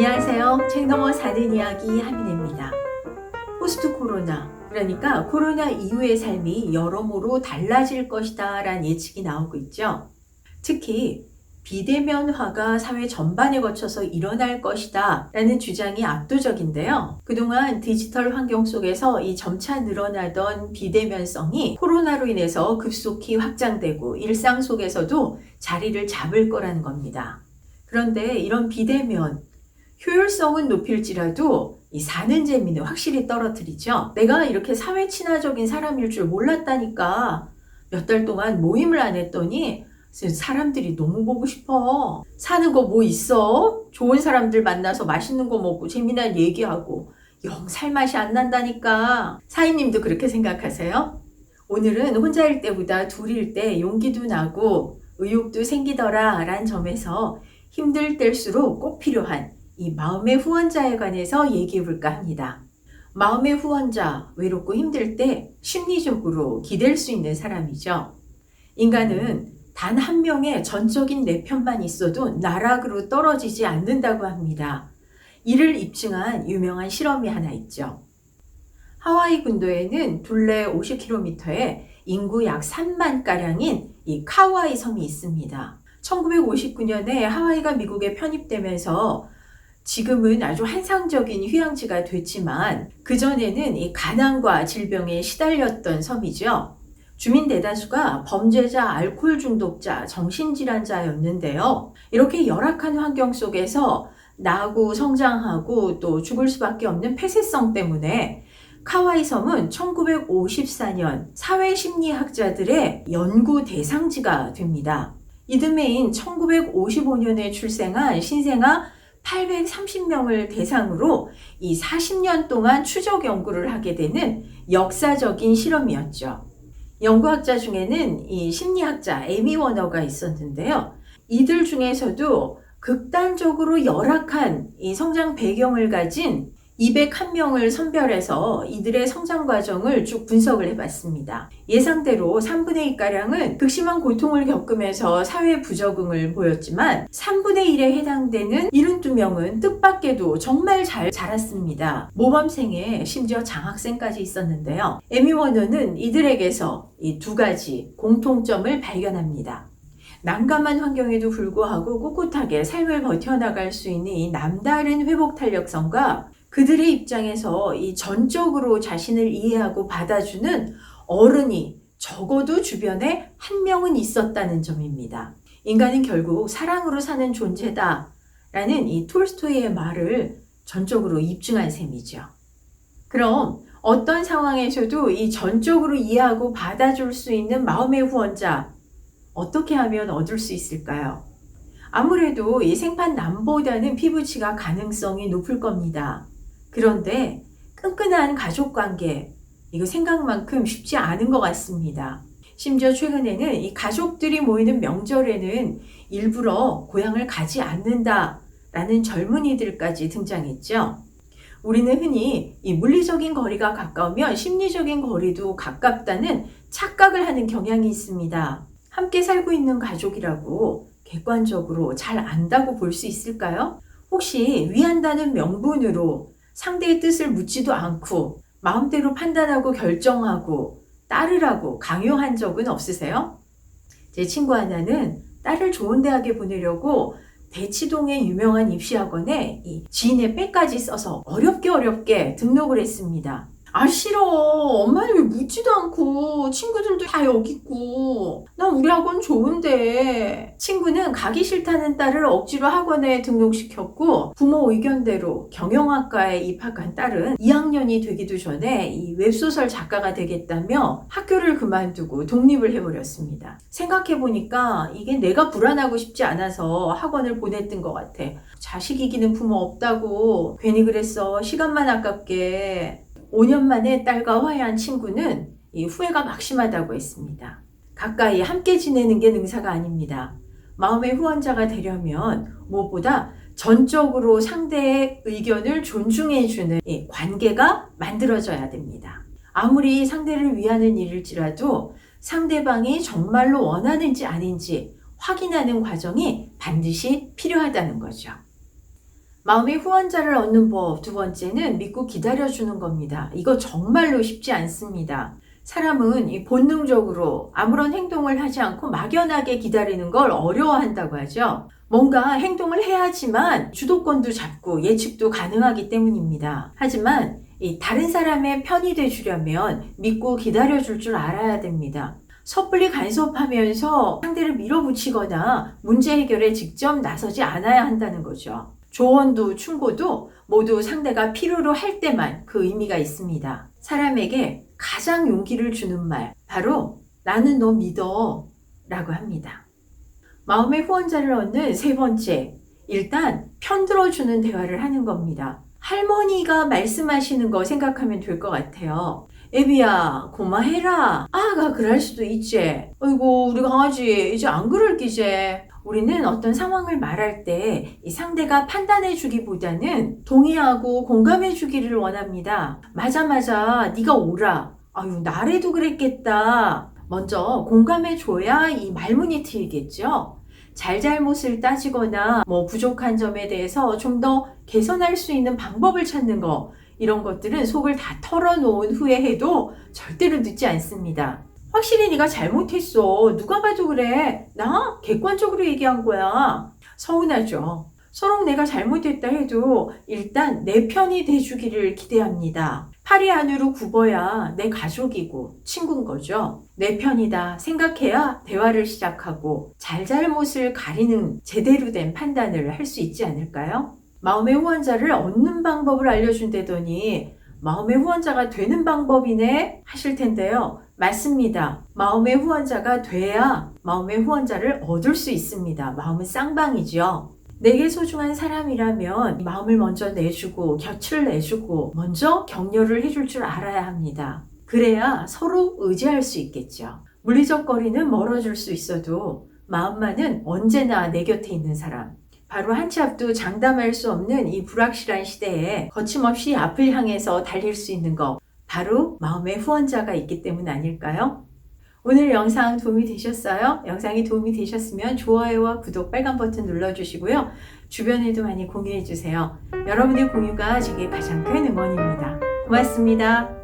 안녕하세요. 책 넘어 사는 이야기 하민입니다. 포스트 코로나, 그러니까 코로나 이후의 삶이 여러모로 달라질 것이다 라는 예측이 나오고 있죠. 특히 비대면화가 사회 전반에 거쳐서 일어날 것이다 라는 주장이 압도적인데요. 그동안 디지털 환경 속에서 이 점차 늘어나던 비대면성이 코로나로 인해서 급속히 확장되고 일상 속에서도 자리를 잡을 거라는 겁니다. 그런데 이런 비대면, 효율성은 높일지라도 이 사는 재미는 확실히 떨어뜨리죠. 내가 이렇게 사회 친화적인 사람일 줄 몰랐다니까. 몇 달 동안 모임을 안 했더니 사람들이 너무 보고 싶어. 사는 거 뭐 있어? 좋은 사람들 만나서 맛있는 거 먹고 재미난 얘기하고 영 살맛이 안 난다니까. 사인님도 그렇게 생각하세요? 오늘은 혼자일 때보다 둘일 때 용기도 나고 의욕도 생기더라 라는 점에서 힘들 때일수록 꼭 필요한 이 마음의 후원자에 관해서 얘기해 볼까 합니다. 마음의 후원자, 외롭고 힘들 때 심리적으로 기댈 수 있는 사람이죠. 인간은 단 한 명의 전적인 내 편만 있어도 나락으로 떨어지지 않는다고 합니다. 이를 입증한 유명한 실험이 하나 있죠. 하와이 군도에는 둘레 50km에 인구 약 3만가량인 이 카우아이 섬이 있습니다. 1959년에 하와이가 미국에 편입되면서 지금은 아주 환상적인 휴양지가 됐지만 그전에는 이 가난과 질병에 시달렸던 섬이죠. 주민 대다수가 범죄자, 알코올 중독자, 정신질환자였는데요. 이렇게 열악한 환경 속에서 나고 성장하고 또 죽을 수밖에 없는 폐쇄성 때문에 카와이 섬은 1954년 사회심리학자들의 연구 대상지가 됩니다. 이듬해인 1955년에 출생한 신생아 830명을 대상으로 이 40년 동안 추적 연구를 하게 되는 역사적인 실험이었죠. 연구학자 중에는 이 심리학자 에미 워너가 있었는데요. 이들 중에서도 극단적으로 열악한 이 성장 배경을 가진 201명을 선별해서 이들의 성장 과정을 쭉 분석을 해봤습니다. 예상대로 3분의 2가량은 극심한 고통을 겪으면서 사회 부적응을 보였지만 3분의 1에 해당되는 72명은 뜻밖에도 정말 잘 자랐습니다. 모범생에 심지어 장학생까지 있었는데요. 에미 워너는 이들에게서 이 두 가지 공통점을 발견합니다. 난감한 환경에도 불구하고 꿋꿋하게 삶을 버텨나갈 수 있는 이 남다른 회복 탄력성과 그들의 입장에서 이 전적으로 자신을 이해하고 받아주는 어른이 적어도 주변에 한 명은 있었다는 점입니다. 인간은 결국 사랑으로 사는 존재다 라는 이 톨스토이의 말을 전적으로 입증한 셈이죠. 그럼 어떤 상황에서도 이 전적으로 이해하고 받아줄 수 있는 마음의 후원자 어떻게 하면 얻을 수 있을까요? 아무래도 이 생판남보다는 피부치가 가능성이 높을 겁니다. 그런데 끈끈한 가족관계, 이거 생각만큼 쉽지 않은 것 같습니다. 심지어 최근에는 이 가족들이 모이는 명절에는 일부러 고향을 가지 않는다라는 젊은이들까지 등장했죠. 우리는 흔히 이 물리적인 거리가 가까우면 심리적인 거리도 가깝다는 착각을 하는 경향이 있습니다. 함께 살고 있는 가족이라고 객관적으로 잘 안다고 볼 수 있을까요? 혹시 위한다는 명분으로 상대의 뜻을 묻지도 않고 마음대로 판단하고 결정하고 따르라고 강요한 적은 없으세요? 제 친구 하나는 딸을 좋은 대학에 보내려고 대치동의 유명한 입시학원에 이 지인의 빼까지 써서 어렵게 등록을 했습니다. 아 싫어. 엄마는 왜 묻지도 않고 친구들도 다 여기 있고 난 우리 학원 좋은데. 친구는 가기 싫다는 딸을 억지로 학원에 등록시켰고 부모 의견대로 경영학과에 입학한 딸은 2학년이 되기도 전에 이 웹소설 작가가 되겠다며 학교를 그만두고 독립을 해버렸습니다. 생각해보니까 이게 내가 불안하고 싶지 않아서 학원을 보냈던 것 같아. 자식 이기는 부모 없다고 괜히 그랬어. 시간만 아깝게. 5년 만에 딸과 화해한 친구는 이 후회가 막심하다고 했습니다. 가까이 함께 지내는 게 능사가 아닙니다. 마음의 후원자가 되려면 무엇보다 전적으로 상대의 의견을 존중해주는 이 관계가 만들어져야 됩니다. 아무리 상대를 위하는 일일지라도 상대방이 정말로 원하는지 아닌지 확인하는 과정이 반드시 필요하다는 거죠. 마음의 후원자를 얻는 법 두 번째는 믿고 기다려주는 겁니다. 이거 정말로 쉽지 않습니다. 사람은 이 본능적으로 아무런 행동을 하지 않고 막연하게 기다리는 걸 어려워한다고 하죠. 뭔가 행동을 해야지만 주도권도 잡고 예측도 가능하기 때문입니다. 하지만 이 다른 사람의 편이 돼주려면 믿고 기다려줄 줄 알아야 됩니다. 섣불리 간섭하면서 상대를 밀어붙이거나 문제 해결에 직접 나서지 않아야 한다는 거죠. 조언도 충고도 모두 상대가 필요로 할 때만 그 의미가 있습니다. 사람에게 가장 용기를 주는 말, 바로 나는 너 믿어 라고 합니다. 마음의 후원자를 얻는 세 번째, 일단 편들어주는 대화를 하는 겁니다. 할머니가 말씀하시는 거 생각하면 될 것 같아요. 애비야, 고마해라. 아가 그럴 수도 있지. 아이고, 우리 강아지 이제 안 그럴 기제. 우리는 어떤 상황을 말할 때 이 상대가 판단해 주기보다는 동의하고 공감해 주기를 원합니다. 맞아, 네가 오라. 아유, 나래도 그랬겠다. 먼저 공감해 줘야 이 말문이 트이겠죠. 잘잘못을 따지거나 부족한 점에 대해서 좀 더 개선할 수 있는 방법을 찾는 거, 이런 것들은 속을 다 털어놓은 후에 해도 절대로 늦지 않습니다. 확실히 네가 잘못했어. 누가 봐도 그래. 나 객관적으로 얘기한 거야. 서운하죠. 서로 내가 잘못했다 해도 일단 내 편이 돼주기를 기대합니다. 팔이 안으로 굽어야 내 가족이고 친구인 거죠. 내 편이다 생각해야 대화를 시작하고 잘잘못을 가리는 제대로 된 판단을 할 수 있지 않을까요? 마음의 후원자를 얻는 방법을 알려준다더니 마음의 후원자가 되는 방법이네 하실 텐데요. 맞습니다. 마음의 후원자가 돼야 마음의 후원자를 얻을 수 있습니다. 마음은 쌍방이죠. 내게 소중한 사람이라면 마음을 먼저 내주고 곁을 내주고 먼저 격려를 해줄 줄 알아야 합니다. 그래야 서로 의지할 수 있겠죠. 물리적 거리는 멀어질 수 있어도 마음만은 언제나 내 곁에 있는 사람. 바로 한 치 앞도 장담할 수 없는 이 불확실한 시대에 거침없이 앞을 향해서 달릴 수 있는 것, 바로 마음의 후원자가 있기 때문 아닐까요? 오늘 영상 도움이 되셨어요? 영상이 도움이 되셨으면 좋아요와 구독 빨간 버튼 눌러주시고요. 주변에도 많이 공유해주세요. 여러분의 공유가 제게 가장 큰 응원입니다. 고맙습니다.